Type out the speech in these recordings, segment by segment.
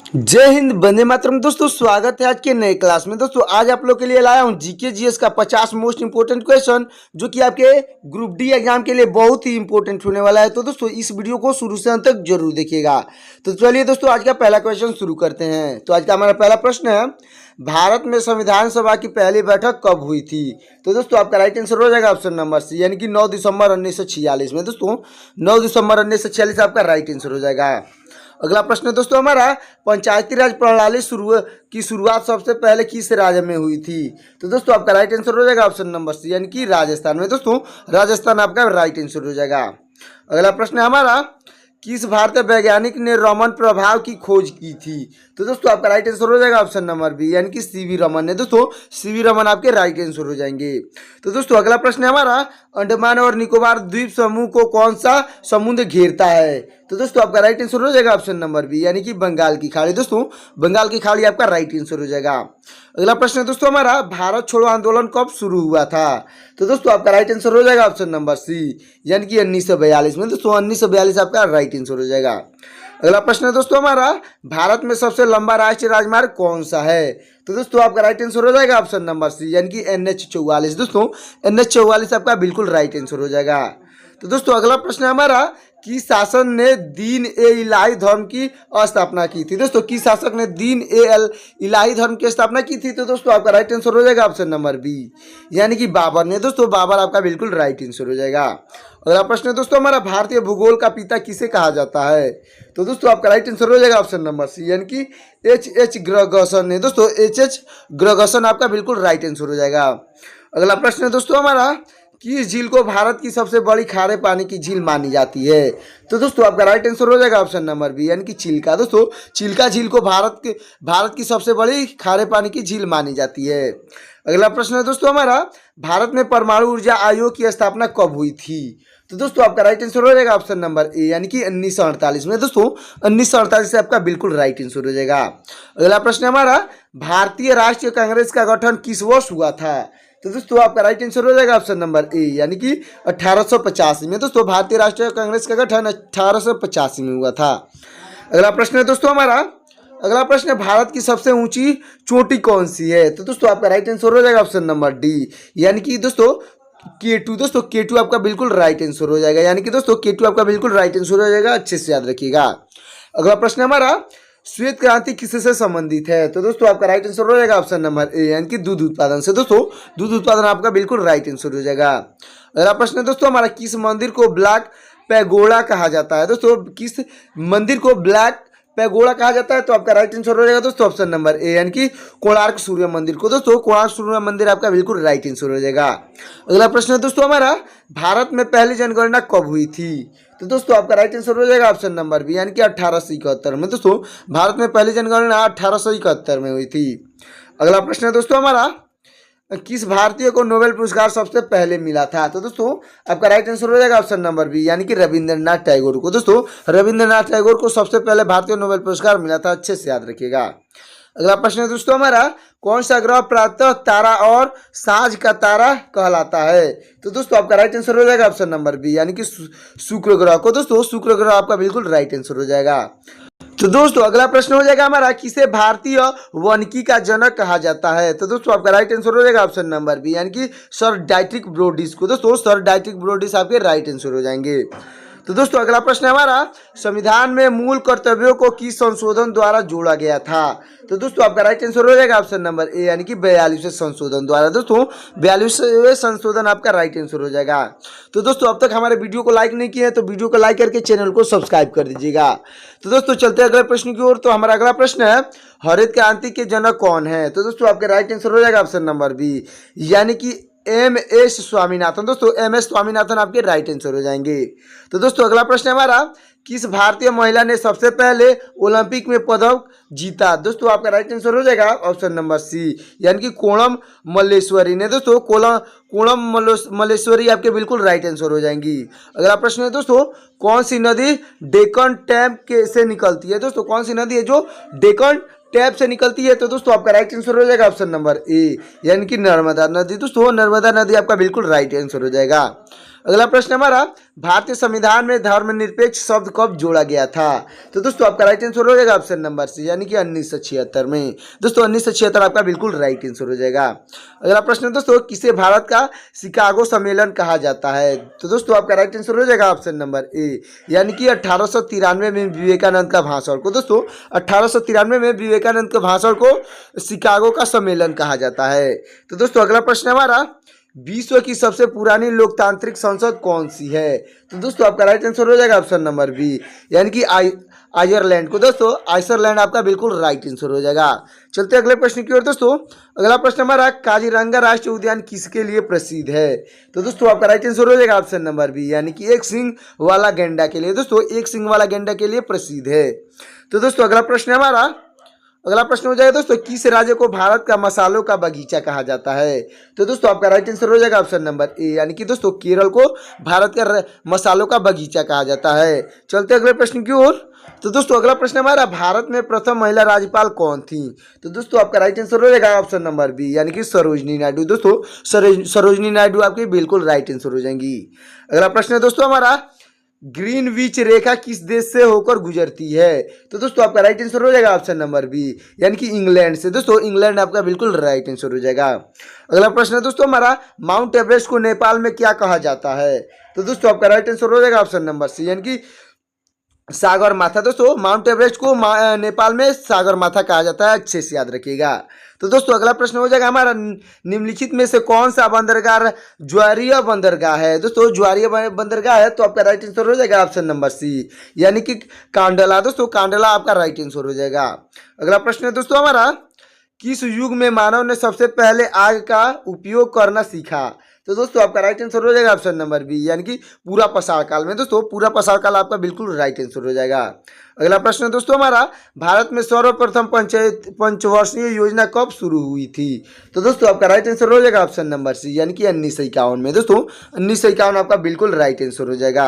जय हिंद, वंदे मातरम। दोस्तों स्वागत है आज के नए क्लास में। दोस्तों आज आप लोग के लिए लाया हूं जीके जीएस का 50 मोस्ट इंपोर्टेंट क्वेश्चन, जो कि आपके ग्रुप डी एग्जाम के लिए बहुत ही इंपॉर्टेंट होने वाला है। तो दोस्तों इस वीडियो को शुरू से अंत तक जरूर देखिएगा। तो चलिए दोस्तों आज का पहला क्वेश्चन शुरू करते हैं। तो आज का हमारा पहला प्रश्न है, भारत में संविधान सभा की पहली बैठक कब हुई थी? तो दोस्तों आपका राइट आंसर हो जाएगा ऑप्शन नंबर सी, यानी कि 9 दिसंबर 1946 में। दोस्तों 9 दिसंबर 1946 आपका राइट आंसर हो जाएगा। अगला प्रश्न है दोस्तों हमारा, पंचायती राज प्रणाली की शुरुआत सबसे पहले किस राज्य में हुई थी? तो दोस्तों आपका राइट आंसर हो जाएगा ऑप्शन नंबर सी, यानी कि राजस्थान में। दोस्तों राजस्थान आपका राइट आंसर हो जाएगा। अगला प्रश्न है हमारा, किस भारतीय वैज्ञानिक ने रमन प्रभाव की खोज की थी? तो दोस्तों आपका राइट आंसर हो जाएगा ऑप्शन नंबर बी, यानी कि सीवी रमन ने। दोस्तों सीवी रमन आपके राइट आंसर हो जाएंगे। तो दोस्तों अगला प्रश्न है हमारा, अंडमान और निकोबार द्वीप समूह को कौन सा समुद्र घेरता है? तो दोस्तों आपका राइट आंसर हो जाएगा ऑप्शन नंबर बी, यानी कि बंगाल की खाड़ी। दोस्तों बंगाल की खाड़ी आपका राइट आंसर हो जाएगा। अगला प्रश्न है दोस्तों हमारा, भारत छोड़ो आंदोलन कब शुरू हुआ था? तो दोस्तों आपका राइट आंसर हो जाएगा ऑप्शन नंबर सी, यानी कि 1942 में। दोस्तों 1942 आपका राइट आंसर हो जाएगा। अगला प्रश्न है दोस्तों हमारा, भारत में सबसे लंबा राष्ट्रीय राजमार्ग कौन सा है? तो दोस्तों आपका राइट आंसर हो जाएगा ऑप्शन नंबर सी, यानी कि NH 44। दोस्तों NH 44 आपका बिल्कुल राइट आंसर हो जाएगा। तो दोस्तों अगला प्रश्न है हमारा, किस शासन ने दीन ए इलाही धर्म की स्थापना की थी? दोस्तों किस शासक ने दीन ए इलाही धर्म की स्थापना की थी? तो दोस्तों आपका राइट आंसर हो जाएगा ऑप्शन नंबर बी, यानी कि बाबर ने। दोस्तों बाबर आपका बिल्कुल राइट आंसर हो जाएगा। अगला प्रश्न है दोस्तों हमारा, भारतीय भूगोल का पिता किसे कहा जाता है? तो दोस्तों आपका राइट आंसर हो जाएगा ऑप्शन नंबर सी, यानी कि H ग्रगसन ने। दोस्तों H ग्रगसन आपका बिल्कुल राइट आंसर हो जाएगा। अगला प्रश्न है दोस्तों हमारा, किस झील को भारत की सबसे बड़ी खारे पानी की झील मानी जाती है? तो दोस्तों आपका राइट आंसर हो जाएगा ऑप्शन नंबर बी, यानी कि चिल्का। दोस्तों चिल्का झील को भारत की सबसे बड़ी खारे पानी की झील मानी जाती है। अगला प्रश्न है दोस्तों हमारा, भारत में परमाणु ऊर्जा आयोग की स्थापना कब हुई थी? तो दोस्तों आपका राइट आंसर हो जाएगा ऑप्शन नंबर ए, यानी कि 1948 में। दोस्तों 1948 से आपका बिल्कुल राइट आंसर हो जाएगा। अगला प्रश्न हमारा, भारतीय राष्ट्रीय कांग्रेस का गठन किस वर्ष हुआ था? तो दोस्तों आपका राइट आंसर हो जाएगा ऑप्शन नंबर ए, यानी कि 1885 में। दोस्तों भारतीय राष्ट्रीय कांग्रेस का गठन 1885 में हुआ था। अगला प्रश्न है दोस्तों हमारा, अगला प्रश्न है, भारत की सबसे ऊंची चोटी कौन सी है? तो दोस्तों आपका राइट आंसर हो जाएगा ऑप्शन नंबर डी, यानी कि दोस्तों K2। दोस्तों K2 आपका बिल्कुल राइट आंसर हो जाएगा, यानी कि दोस्तों K2 आपका बिल्कुल राइट आंसर हो जाएगा। अच्छे से याद रखिएगा। अगला प्रश्न हमारा, श्वेत क्रांति किससे संबंधित है? तो दोस्तों आपका राइट आंसर हो जाएगा ऑप्शन नंबर ए, यानी कि दूध उत्पादन से। दोस्तों दूध उत्पादन आपका बिल्कुल राइट आंसर हो जाएगा। अगला प्रश्न है दोस्तों हमारा, किस मंदिर को ब्लैक पैगोडा कहा जाता है? दोस्तों किस मंदिर को ब्लैक पैगोडा कहा जाता है? तो आपका राइट आंसर हो जाएगा दोस्तों ऑप्शन नंबर ए, यानी कि कोणार्क सूर्य मंदिर को। दोस्तों कोणार्क सूर्य मंदिर आपका बिल्कुल राइट आंसर हो जाएगा। अगला प्रश्न है दोस्तों हमारा, भारत में पहली जनगणना कब हुई थी? तो दोस्तों आपका राइट आंसर हो जाएगा ऑप्शन नंबर बी, यानी कि 1871 में। दोस्तों भारत में पहली जनगणना 1871 में हुई थी। अगला प्रश्न है दोस्तों हमारा, किस भारतीय को नोबेल पुरस्कार सबसे पहले मिला था? तो दोस्तों आपका राइट आंसर हो जाएगा ऑप्शन नंबर बी, यानी कि रविंद्रनाथ टैगोर को। दोस्तों रविंद्रनाथ टैगोर को सबसे पहले भारतीय नोबेल पुरस्कार मिला था। अच्छे से याद रखिएगा। अगला प्रश्न है दोस्तों हमारा, कौन सा ग्रह प्रातः तारा और साँझ का तारा कहलाता है? तो दोस्तों आपका राइट आंसर हो जाएगा ऑप्शन नंबर बी, यानी कि शुक्र ग्रह को। दोस्तों शुक्र ग्रह आपका बिल्कुल राइट आंसर हो जाएगा। तो दोस्तों अगला प्रश्न हो जाएगा हमारा, किसे भारतीय वानिकी का जनक कहा जाता है? तो दोस्तों आपका राइट आंसर हो जाएगा ऑप्शन नंबर बी, यानी कि सर डाइट्रिक ब्रोडिस को। दोस्तों सर डाइट्रिक ब्रोडिस आपके राइट आंसर हो जाएंगे। तो दोस्तों अगला प्रश्न है हमारा, संविधान में मूल कर्तव्यों को किस संशोधन द्वारा जोड़ा गया था? तो दोस्तों आपका राइट आंसर हो जाएगा ऑप्शन नंबर ए, यानी कि 42वें संशोधन द्वारा। दोस्तों 42वें संशोधन आपका राइट आंसर हो जाएगा। तो दोस्तों अब तक हमारे वीडियो को लाइक नहीं किए हैं तो वीडियो को लाइक करके चैनल को सब्सक्राइब कर दीजिएगा। तो दोस्तों चलते हैं अगले प्रश्न की ओर। तो हमारा अगला प्रश्न है, हरित क्रांति के जनक कौन है? तो दोस्तों आपके राइट आंसर हो जाएगा ऑप्शन नंबर बी, यानी कि MS स्वामीनाथन। दोस्तों MS स्वामीनाथन आपके राइट आंसर हो जाएंगे। तो दोस्तों अगला प्रश्न है हमारा, किस भारतीय महिला ने सबसे पहले ओलंपिक में पदक जीता? दोस्तों आपका राइट आंसर हो जाएगा ऑप्शन नंबर सी, यानी कि कोणम मल्लेश्वरी ने। दोस्तों कोणम मल्लेश्वरी आपके बिल्कुल राइट आंसर हो जाएंगी। अगला प्रश्न है दोस्तों, कौन सी नदी डेक्कन टैप से निकलती है? दोस्तों कौन सी नदी है जो डेक्कन टैप से निकलती है? तो दोस्तों आपका राइट आंसर हो जाएगा ऑप्शन नंबर ए, यानी कि नर्मदा नदी। दोस्तों नर्मदा नदी आपका बिल्कुल राइट आंसर हो जाएगा। अगला प्रश्न हमारा, भारतीय संविधान में धर्मनिरपेक्ष शब्द कब जोड़ा गया था? तो दोस्तों आपका राइट आंसर हो जाएगा ऑप्शन नंबर सी, यानी कि 1976 में। दोस्तों 1976 आपका बिल्कुल राइट आंसर हो जाएगा। अगला प्रश्न है दोस्तों, किसे भारत का शिकागो सम्मेलन कहा जाता है? तो दोस्तों आपका राइट आंसर हो जाएगा ऑप्शन नंबर ए, यानी कि 1893 में विवेकानंद का भाषण को, दोस्तों 1893 में विवेकानंद के भाषण को शिकागो का सम्मेलन कहा जाता है। तो दोस्तों अगला प्रश्न हमारा, विश्व की सबसे पुरानी लोकतांत्रिक संसद कौन सी है? तो दोस्तों आपका राइट आंसर हो जाएगा ऑप्शन नंबर बी, यानी कि आयरलैंड को। दोस्तों आइसरलैंड आपका बिल्कुल राइट आंसर हो जाएगा। चलते अगले प्रश्न की ओर। दोस्तों अगला प्रश्न हमारा, काजीरंगा राष्ट्रीय उद्यान किसके लिए प्रसिद्ध है? तो दोस्तों आपका राइट आंसर हो जाएगा ऑप्शन नंबर बी, यानी कि एक सींग वाला गैंडा के लिए। दोस्तों एक सींग वाला गैंडा के लिए प्रसिद्ध है। तो दोस्तों अगला प्रश्न हमारा, अगला प्रश्न हो जाएगा दोस्तों, किस राज्य को भारत का मसालों का बगीचा कहा जाता है? तो दोस्तों आपका राइट आंसर हो जाएगा ऑप्शन नंबर ए, यानी कि दोस्तों केरल को भारत का मसालों का बगीचा कहा जाता है। चलते अगले प्रश्न की ओर। तो दोस्तों अगला प्रश्न हमारा, भारत में प्रथम महिला राज्यपाल कौन थी? तो दोस्तों आपका राइट आंसर हो जाएगा ऑप्शन नंबर बी, यानी कि सरोजनी नायडू। दोस्तों सरोजनी नायडू आपकी बिल्कुल राइट आंसर हो जाएंगी। अगला प्रश्न है दोस्तों हमारा, ग्रीनविच रेखा किस देश से होकर गुजरती है? तो दोस्तों आपका राइट आंसर हो जाएगा ऑप्शन नंबर बी, यानी कि इंग्लैंड से। दोस्तों इंग्लैंड आपका बिल्कुल राइट आंसर हो जाएगा। अगला प्रश्न है दोस्तों हमारा, माउंट एवरेस्ट को नेपाल में क्या कहा जाता है? तो दोस्तों आपका राइट आंसर हो जाएगा ऑप्शन नंबर सी, यानी कि सागर माथा। दोस्तों माउंट एवरेस्ट को नेपाल में सागर माथा कहा जाता है, अच्छे से याद रखिएगा। तो दोस्तों अगला प्रश्न हो जाएगा हमारा, निम्नलिखित में से कौन सा बंदरगाह ज्वारीय बंदरगाह है? दोस्तों ज्वारीय बंदरगाह है, तो आपका राइट आंसर हो जाएगा ऑप्शन नंबर सी, यानी कि कांडला। दोस्तों कांडला आपका राइट आंसर हो जाएगा। अगला प्रश्न है दोस्तों हमारा, किस युग में मानव ने सबसे पहले आग का उपयोग करना सीखा? तो दोस्तों आपका राइट आंसर हो जाएगा ऑप्शन नंबर बी, यानी कि पूरा पसार काल में। दोस्तों पूरा पसार काल आपका बिल्कुल राइट आंसर हो जाएगा। अगला प्रश्न है दोस्तों हमारा, भारत में सर्वप्रथम पंचवर्षीय योजना कब शुरू हुई थी? तो दोस्तों आपका राइट आंसर हो जाएगा ऑप्शन नंबर सी, यानी कि 1951 में। दोस्तों 1951 आपका बिल्कुल राइट आंसर हो जाएगा।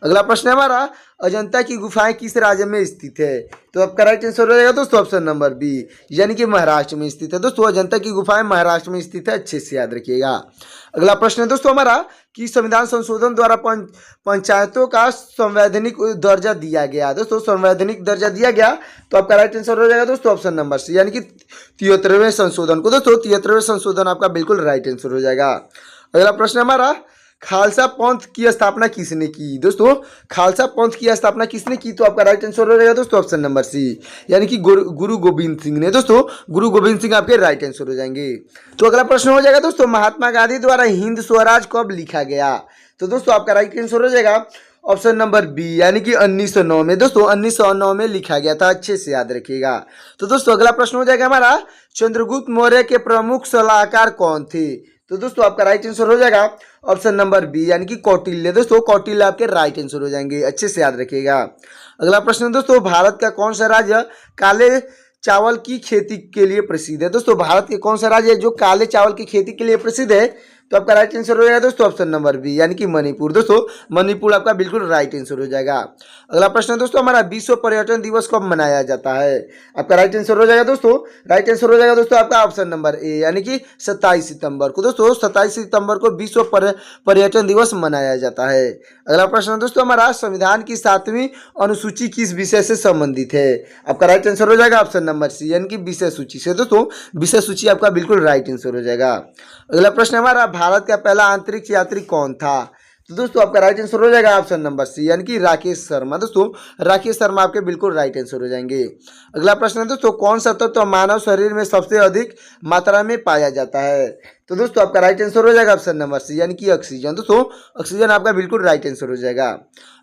अगला प्रश्न है हमारा, अजंता की गुफाएं किस राज्य में स्थित है? तो आपका राइट आंसर हो जाएगा दोस्तों ऑप्शन नंबर बी, यानी कि महाराष्ट्र में स्थित है। दोस्तों अजंता की गुफाएं महाराष्ट्र में स्थित है, अच्छे से याद रखिएगा। अगला प्रश्न है दोस्तों हमारा, कि संविधान संशोधन द्वारा पंचायतों का संवैधानिक दर्जा दिया गया? दोस्तों संवैधानिक दर्जा दिया गया, तो आपका राइट आंसर हो जाएगा दोस्तों ऑप्शन नंबर सी, यानी कि 73वें संशोधन को। दोस्तों 73वें संशोधन आपका बिल्कुल राइट आंसर हो जाएगा। अगला प्रश्न हमारा, खालसा पंथ की स्थापना किसने की? दोस्तों खालसा पंथ की स्थापना किसने की? तो आपका राइट आंसर हो जाएगा दोस्तों ऑप्शन नंबर सी, यानी कि गुरु गोविंद सिंह ने। दोस्तों गुरु गोविंद सिंह आपके राइट आंसर हो जाएंगे। तो अगला प्रश्न हो जाएगा दोस्तों, महात्मा गांधी द्वारा हिंद स्वराज कब लिखा गया? तो दोस्तों आपका राइट आंसर हो जाएगा ऑप्शन नंबर बी, यानी कि 1909 में। दोस्तों 1909 में लिखा गया था, अच्छे से याद रखिएगा। तो दोस्तों अगला प्रश्न हो जाएगा हमारा, चंद्रगुप्त मौर्य के प्रमुख सलाहकार कौन थे? तो दोस्तों आपका राइट आंसर हो जाएगा ऑप्शन नंबर बी, यानी कि कौटिल्य। दोस्तों कौटिल्य आपके राइट आंसर हो जाएंगे, अच्छे से याद रखिएगा। अगला प्रश्न दोस्तों, भारत का कौन सा राज्य काले चावल की खेती के लिए प्रसिद्ध है? दोस्तों भारत के कौन सा राज्य है जो काले चावल की खेती के लिए प्रसिद्ध है? तो आपका राइट आंसर हो जाएगा दोस्तों ऑप्शन नंबर बी, यानी कि मणिपुर। दोस्तों मणिपुर आपका बिल्कुल राइट आंसर हो जाएगा। अगला प्रश्न दोस्तों हमारा, विश्व पर्यटन दिवस कब मनाया जाता है? आपका राइट आंसर हो जाएगा दोस्तों, राइट आंसर हो जाएगा दोस्तों आपका ऑप्शन नंबर ए, यानी कि 27 सितंबर को। दोस्तों 27 सितंबर को विश्व पर्यटन दिवस मनाया जाता है। अगला प्रश्न दोस्तों हमारा, संविधान की 7वीं अनुसूची किस विषय से संबंधित है? आपका राइट आंसर हो जाएगा ऑप्शन नंबर सी, यानी कि विषय सूची से। दोस्तों विषय सूची आपका बिल्कुल राइट आंसर हो जाएगा। अगला प्रश्न हमारा, भारत का पहला अंतरिक्ष यात्री कौन था? तो दोस्तों आपका राइट आंसर हो जाएगा ऑप्शन नंबर सी, यानी कि राकेश शर्मा। दोस्तों राकेश शर्मा आपके बिल्कुल राइट आंसर हो जाएंगे। अगला प्रश्न है दोस्तों, कौन सा तत्व मानव शरीर में सबसे अधिक मात्रा में पाया जाता है? तो दोस्तों आपका राइट आंसर हो जाएगा ऑप्शन नंबर सी, यानी कि ऑक्सीजन। दोस्तों ऑक्सीजन आपका बिल्कुल राइट आंसर हो जाएगा।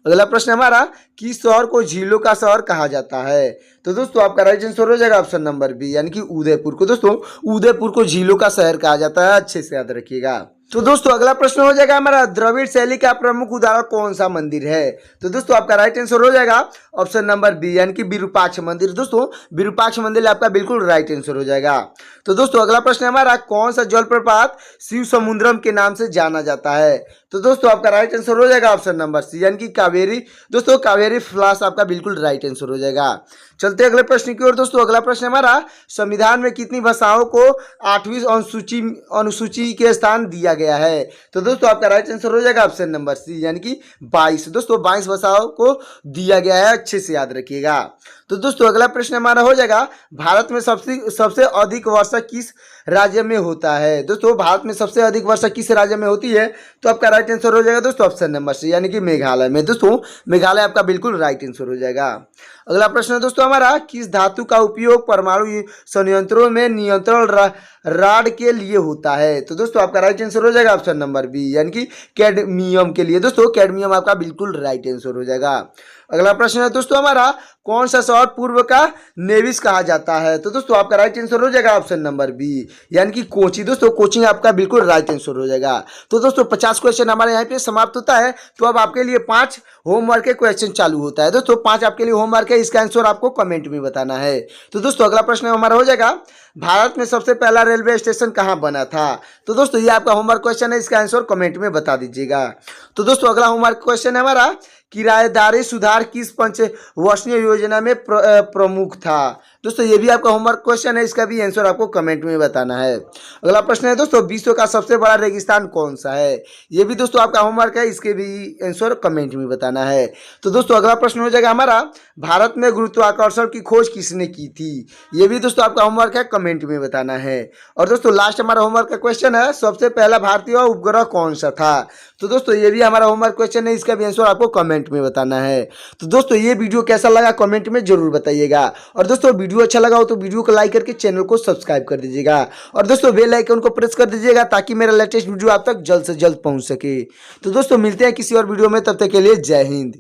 अगला प्रश्न हमारा, किस शहर को झीलों का शहर कहा जाता है? तो दोस्तों आपका राइट आंसर हो जाएगा ऑप्शन नंबर बी, यानी कि उदयपुर को। दोस्तों उदयपुर को झीलों का शहर कहा जाता है, अच्छे से याद रखिएगा। तो दोस्तों अगला प्रश्न हो जाएगा हमारा, द्रविड़ शैली का प्रमुख उदाहरण कौन सा मंदिर है? तो दोस्तों आपका राइट आंसर हो जाएगा ऑप्शन नंबर बी, यानी कि विरूपाक्ष मंदिर। दोस्तों विरूपाक्ष मंदिर आपका बिल्कुल राइट आंसर हो जाएगा। तो दोस्तों अगला प्रश्न हमारा, कौन सा जलप्रपात शिव समुद्रम के नाम से जाना जाता है? तो दोस्तों आपका राइट आंसर हो जाएगा ऑप्शन नंबर सी यानी कि कावेरी। दोस्तों कावेरी फ्लास आपका बिल्कुल राइट आंसर हो जाएगा। चलते अगले प्रश्न की ओर। दोस्तों अगला प्रश्न हमारा, संविधान में कितनी भाषाओं को 8वीं अनुसूची के स्थान दिया गया है? तो दोस्तों आपका राइट आंसर हो जाएगा ऑप्शन नंबर सी यानी कि 22। दोस्तों 22 भाषाओं को दिया गया है, अच्छे से याद रखिएगा। तो दोस्तों अगला प्रश्न हमारा हो जाएगा, भारत में सबसे अधिक वर्षा किस राज्य में होता है? दोस्तों भारत में सबसे अधिक वर्षा किस राज्य में होती है? तो आपका राइट आंसर हो जाएगा दोस्तों ऑप्शन नंबर सी यानी कि मेघालय में। दोस्तों मेघालय आपका बिल्कुल राइट आंसर हो जाएगा। अगला प्रश्न है दोस्तों हमारा, किस धातु का उपयोग परमाणु संयंत्रों में नियंत्रण राड के लिए होता है? तो दोस्तों आपका राइट आंसर हो जाएगा ऑप्शन नंबर बी यानी कि कैडमियम के लिए। दोस्तों कैडमियम आपका बिल्कुल राइट आंसर हो जाएगा। अगला प्रश्न है दोस्तों हमारा, कौन सा शहर पूर्व का नेविस कहा जाता है? तो दोस्तों आपका राइट आंसर हो जाएगा ऑप्शन नंबर बी यानी कि कोची। दोस्तों कोचिंग आपका बिल्कुल राइट आंसर हो जाएगा। तो दोस्तों 50 क्वेश्चन हमारे यहाँ पे समाप्त होता है। तो अब आपके लिए 5 होमवर्क के क्वेश्चन चालू होता है। दोस्तों 5 आपके लिए होमवर्क है, इसका आंसर आपको कमेंट में बताना है। तो दोस्तों अगला प्रश्न हमारा हो जाएगा, भारत में सबसे पहला रेलवे स्टेशन कहाँ बना था? तो दोस्तों ये आपका होमवर्क क्वेश्चन है, इसका आंसर कमेंट में बता दीजिएगा। तो दोस्तों अगला होमवर्क क्वेश्चन है हमारा, किराएदारी सुधार किस पंचवर्षीय योजना में प्रमुख था? दोस्तों ये भी आपका होमवर्क क्वेश्चन है, इसका भी आंसर आपको कमेंट में बताना है। अगला प्रश्न है दोस्तों, विश्व का सबसे बड़ा रेगिस्तान कौन सा है? ये भी दोस्तों आपका होमवर्क है, इसके भी आंसर कमेंट में बताना है। तो दोस्तों अगला प्रश्न हो जाएगा हमारा, भारत में गुरुत्वाकर्षण की खोज किसने की थी? ये भी दोस्तों आपका होमवर्क है, कमेंट में बताना है। और दोस्तों लास्ट हमारा होमवर्क का क्वेश्चन है, सबसे पहला भारतीय उपग्रह कौन सा था? तो दोस्तों ये भी हमारा होमवर्क क्वेश्चन है, इसका भी आंसर आपको कमेंट में बताना है। तो दोस्तों ये वीडियो कैसा लगा कमेंट में जरूर बताइएगा। और दोस्तों वीडियो अच्छा लगा हो तो वीडियो को लाइक करके चैनल को सब्सक्राइब कर दीजिएगा। और दोस्तों बेल आइकन को प्रेस कर दीजिएगा ताकि मेरा लेटेस्ट वीडियो आप तक जल्द से जल्द पहुंच सके। तो दोस्तों मिलते हैं किसी और वीडियो में, तब तक के लिए जय हिंद।